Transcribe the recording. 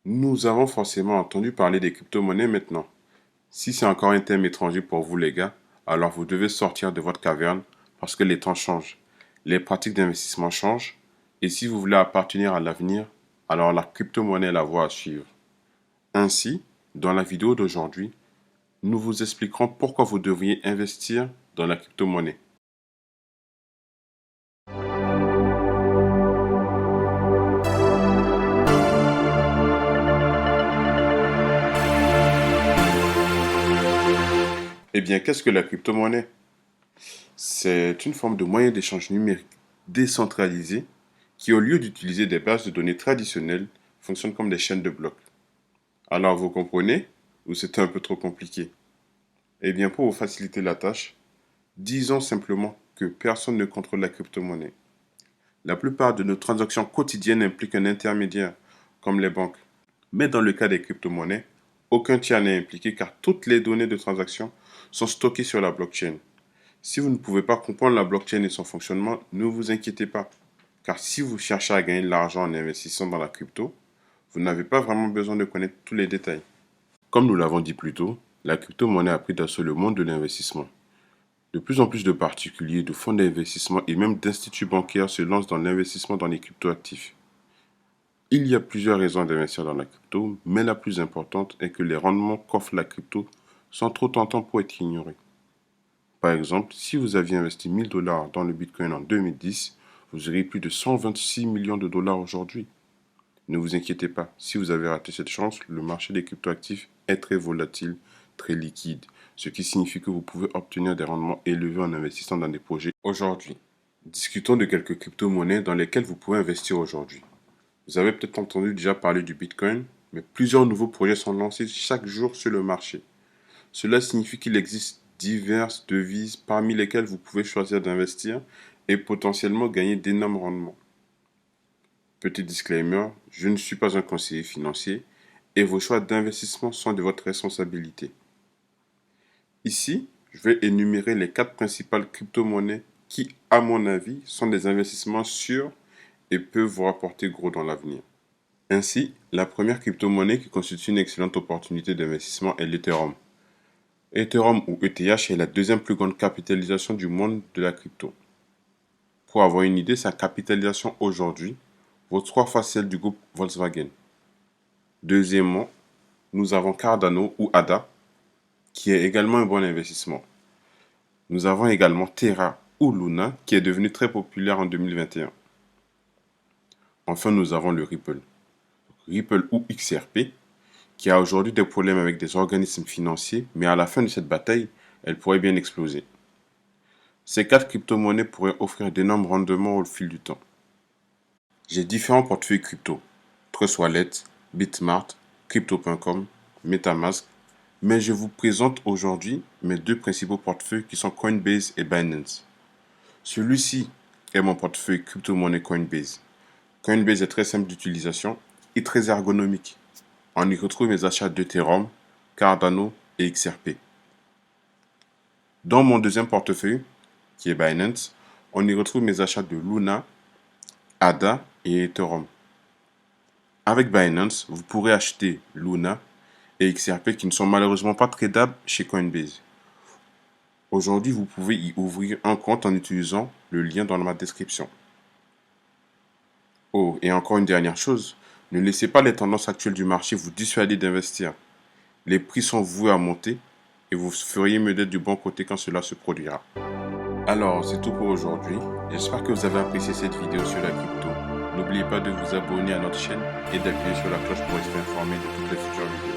Nous avons forcément entendu parler des crypto-monnaies maintenant. Si c'est encore un thème étranger pour vous les gars, alors vous devez sortir de votre caverne parce que les temps changent, les pratiques d'investissement changent, et si vous voulez appartenir à l'avenir, alors la crypto-monnaie est la voie à suivre. Ainsi, dans la vidéo d'aujourd'hui, nous vous expliquerons pourquoi vous devriez investir dans la crypto-monnaie. Eh bien, qu'est-ce que la crypto-monnaie? C'est une forme de moyen d'échange numérique décentralisé qui, au lieu d'utiliser des bases de données traditionnelles, fonctionne comme des chaînes de blocs. Alors, vous comprenez? Ou c'était un peu trop compliqué? Eh bien, pour vous faciliter la tâche, disons simplement que personne ne contrôle la crypto-monnaie. La plupart de nos transactions quotidiennes impliquent un intermédiaire, comme les banques. Mais dans le cas des crypto-monnaies, aucun tiers n'est impliqué car toutes les données de transaction sont stockées sur la blockchain. Si vous ne pouvez pas comprendre la blockchain et son fonctionnement, ne vous inquiétez pas. Car si vous cherchez à gagner de l'argent en investissant dans la crypto, vous n'avez pas vraiment besoin de connaître tous les détails. Comme nous l'avons dit plus tôt, la crypto-monnaie a pris d'assaut le monde de l'investissement. De plus en plus de particuliers, de fonds d'investissement et même d'instituts bancaires se lancent dans l'investissement dans les crypto-actifs. Il y a plusieurs raisons d'investir dans la crypto, mais la plus importante est que les rendements qu'offre la crypto sont trop tentants pour être ignorés. Par exemple, si vous aviez investi 1000 dollars dans le Bitcoin en 2010, vous auriez plus de 126 millions de dollars aujourd'hui. Ne vous inquiétez pas, si vous avez raté cette chance, le marché des cryptoactifs est très volatile, très liquide, ce qui signifie que vous pouvez obtenir des rendements élevés en investissant dans des projets aujourd'hui. Discutons de quelques crypto-monnaies dans lesquelles vous pouvez investir aujourd'hui. Vous avez peut-être entendu déjà parler du Bitcoin, mais plusieurs nouveaux projets sont lancés chaque jour sur le marché. Cela signifie qu'il existe diverses devises parmi lesquelles vous pouvez choisir d'investir et potentiellement gagner d'énormes rendements. Petit disclaimer, je ne suis pas un conseiller financier et vos choix d'investissement sont de votre responsabilité. Ici, je vais énumérer les 4 principales crypto-monnaies qui, à mon avis, sont des investissements sûrs et peuvent vous rapporter gros dans l'avenir. Ainsi, la première crypto-monnaie qui constitue une excellente opportunité d'investissement est l'Ethereum. Ethereum ou ETH est la deuxième plus grande capitalisation du monde de la crypto. Pour avoir une idée, sa capitalisation aujourd'hui vaut 3 fois celle du groupe Volkswagen. Deuxièmement, nous avons Cardano ou ADA, qui est également un bon investissement. Nous avons également Terra ou Luna, qui est devenu très populaire en 2021. Enfin, nous avons le Ripple. Ripple ou XRP, qui a aujourd'hui des problèmes avec des organismes financiers, mais à la fin de cette bataille, elle pourrait bien exploser. Ces 4 crypto-monnaies pourraient offrir d'énormes rendements au fil du temps. J'ai différents portefeuilles crypto, Trust Wallet, Bitmart, Crypto.com, Metamask, mais je vous présente aujourd'hui mes 2 principaux portefeuilles qui sont Coinbase et Binance. Celui-ci est mon portefeuille crypto-monnaie Coinbase. Coinbase est très simple d'utilisation et très ergonomique. On y retrouve mes achats d'Ethereum, Cardano et XRP. Dans mon deuxième portefeuille, qui est Binance, on y retrouve mes achats de Luna, ADA et Ethereum. Avec Binance, vous pourrez acheter Luna et XRP qui ne sont malheureusement pas tradables chez Coinbase. Aujourd'hui, vous pouvez y ouvrir un compte en utilisant le lien dans ma description. Oh, et encore une dernière chose, ne laissez pas les tendances actuelles du marché vous dissuader d'investir. Les prix sont voués à monter et vous feriez mieux d'être du bon côté quand cela se produira. Alors, c'est tout pour aujourd'hui. J'espère que vous avez apprécié cette vidéo sur la crypto. N'oubliez pas de vous abonner à notre chaîne et d'appuyer sur la cloche pour rester informé de toutes les futures vidéos.